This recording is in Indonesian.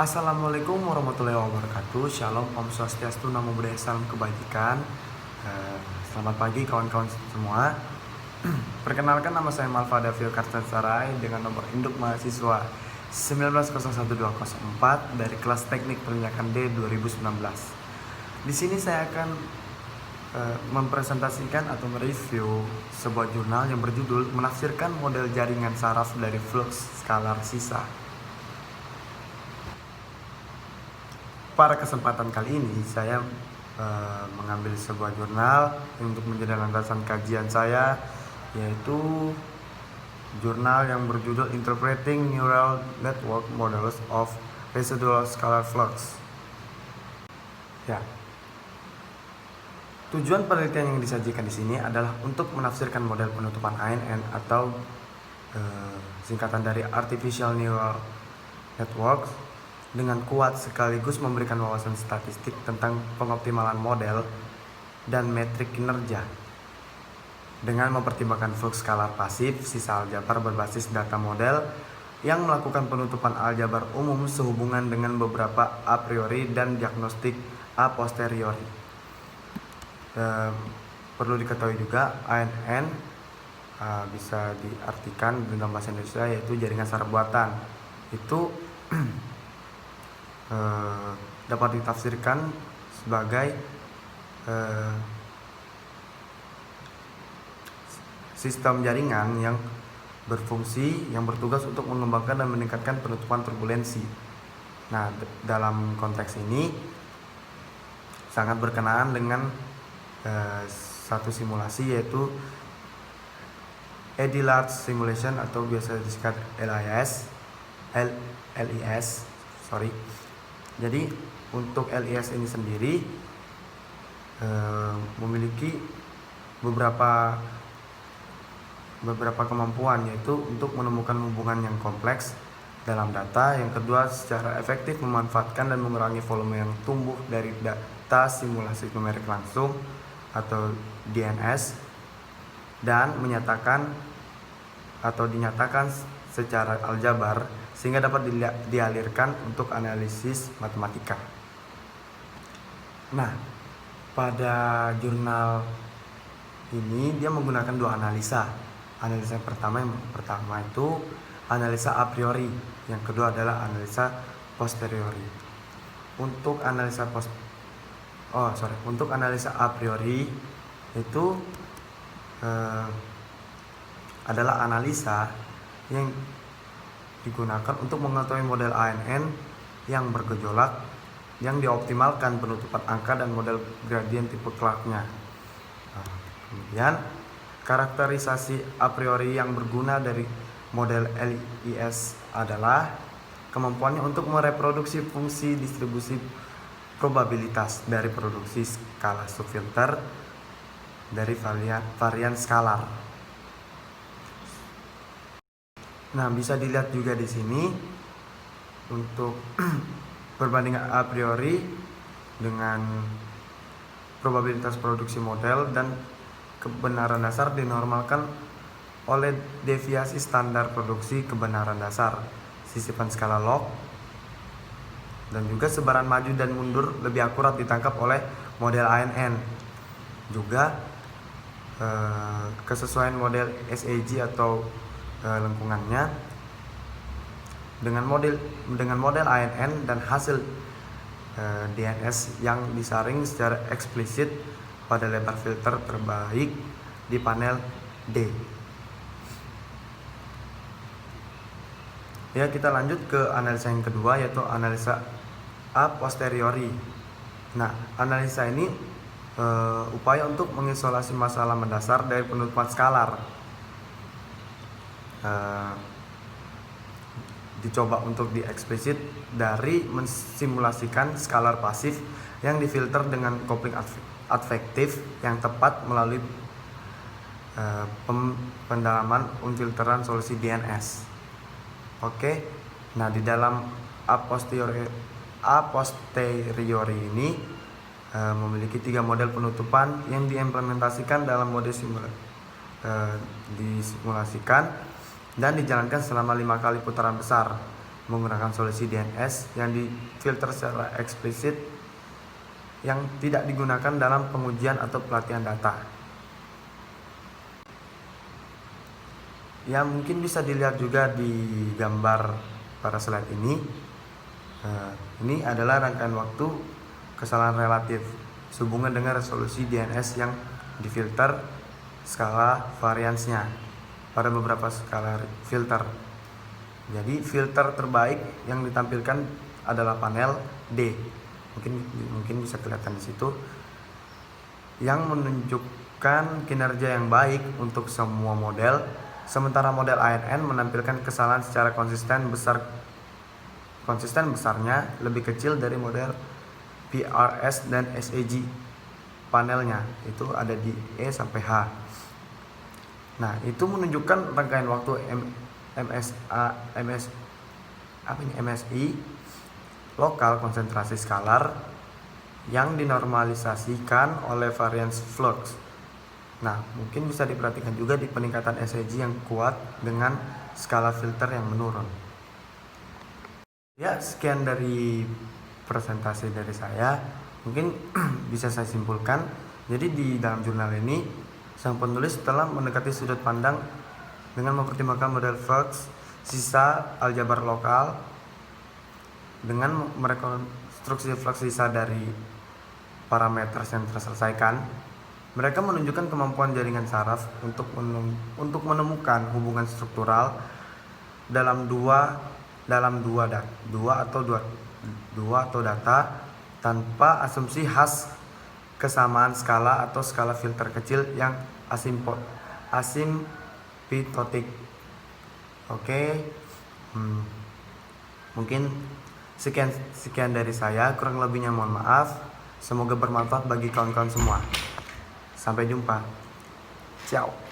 Assalamualaikum warahmatullahi wabarakatuh. Shalom, Om Swastiastu, Namo Buddhaya, salam kebajikan. Selamat pagi kawan-kawan semua. Perkenalkan, nama saya Malva Davio Kartansarai dengan nomor induk mahasiswa 1901204 dari kelas Teknik Penindakan D 2019. Di sini saya akan mempresentasikan atau mereview sebuah jurnal yang berjudul Menafsirkan Model Jaringan Saraf dari Flux Skalar Sisa. Pada kesempatan kali ini saya mengambil sebuah jurnal untuk menjadi landasan kajian saya, yaitu jurnal yang berjudul Interpreting Neural Network Models of Residual Scalar Flux. Ya. Tujuan penelitian yang disajikan di sini adalah untuk menafsirkan model penutupan ANN atau singkatan dari Artificial Neural Networks dengan kuat, sekaligus memberikan wawasan statistik tentang pengoptimalan model dan metrik kinerja dengan mempertimbangkan flux skalar pasif sisa aljabar berbasis data model yang melakukan penutupan aljabar umum sehubungan dengan beberapa a priori dan diagnostik a posteriori. Perlu diketahui juga ANN bisa diartikan dalam bahasa Indonesia yaitu jaringan saraf buatan. Itu dapat ditafsirkan sebagai sistem jaringan yang berfungsi, yang bertugas untuk mengembangkan dan meningkatkan penutupan turbulensi. Nah, dalam konteks ini sangat berkenaan dengan satu simulasi, yaitu Eddy Large Simulation atau biasa disingkat LIS. Jadi untuk LIS ini sendiri memiliki beberapa kemampuan, yaitu untuk menemukan hubungan yang kompleks dalam data. Yang kedua, secara efektif memanfaatkan dan mengurangi volume yang tumbuh dari data simulasi numerik langsung atau DNS, dan dinyatakan secara aljabar sehingga dapat dialirkan untuk analisis matematika. Nah, pada jurnal ini dia menggunakan dua analisa. Analisa yang pertama itu analisa a priori, yang kedua adalah analisa posteriori. Untuk analisa a priori itu adalah analisa yang digunakan untuk mengetahui model ANN yang bergejolak yang dioptimalkan penutupan angka dan model gradien tipe Clark-nya. Kemudian karakterisasi a priori yang berguna dari model LIS adalah kemampuannya untuk mereproduksi fungsi distribusi probabilitas dari produksi skala subfilter dari varian skalar. Nah, bisa dilihat juga di sini untuk perbandingan a priori dengan probabilitas produksi model dan kebenaran dasar dinormalkan oleh deviasi standar produksi kebenaran dasar, sisipan skala log, dan juga sebaran maju dan mundur lebih akurat ditangkap oleh model ANN. Juga kesesuaian model SAG atau lengkungannya dengan model ANN dan hasil DNS yang disaring secara eksplisit pada lebar filter terbaik di panel D. Ya, kita lanjut ke analisa yang kedua, yaitu analisa a posteriori. Nah, analisa ini upaya untuk mengisolasi masalah mendasar dari penutupan skalar. Dicoba untuk dieksplisit dari mensimulasikan skalar pasif yang difilter dengan kopling advektif yang tepat melalui pendalaman unfilteran solusi DNS. Oke. Nah, di dalam a posteriori ini memiliki 3 model penutupan yang diimplementasikan dalam mode disimulasikan dan dijalankan selama 5 kali putaran besar menggunakan solusi DNS yang difilter secara eksplisit yang tidak digunakan dalam pengujian atau pelatihan data. Ya, mungkin bisa dilihat juga di gambar pada slide ini. Ini adalah rangkaian waktu kesalahan relatif sehubungan dengan resolusi DNS yang difilter skala variansnya pada beberapa skala filter. Jadi filter terbaik yang ditampilkan adalah panel D. Mungkin bisa kelihatan di situ, yang menunjukkan kinerja yang baik untuk semua model, sementara model ANN menampilkan kesalahan secara konsisten besarnya lebih kecil dari model PRS dan SAG. Panelnya itu ada di E sampai H. Nah, itu menunjukkan rangkaian waktu MSI lokal konsentrasi skalar yang dinormalisasikan oleh variance flux. Nah, mungkin bisa diperhatikan juga di peningkatan SAG yang kuat dengan skala filter yang menurun. Ya, sekian dari presentasi dari saya. Mungkin bisa saya simpulkan. Jadi di dalam jurnal ini sang penulis telah mendekati sudut pandang dengan mempertimbangkan model flux sisa aljabar lokal dengan merekonstruksi flux sisa dari parameter yang terselesaikan. Mereka menunjukkan kemampuan jaringan saraf untuk menemukan hubungan struktural dalam dua atau data tanpa asumsi khas kesamaan skala atau skala filter kecil yang asimptotik. Oke. Mungkin sekian dari saya, kurang lebihnya mohon maaf. Semoga bermanfaat bagi kawan-kawan semua. Sampai jumpa. Ciao.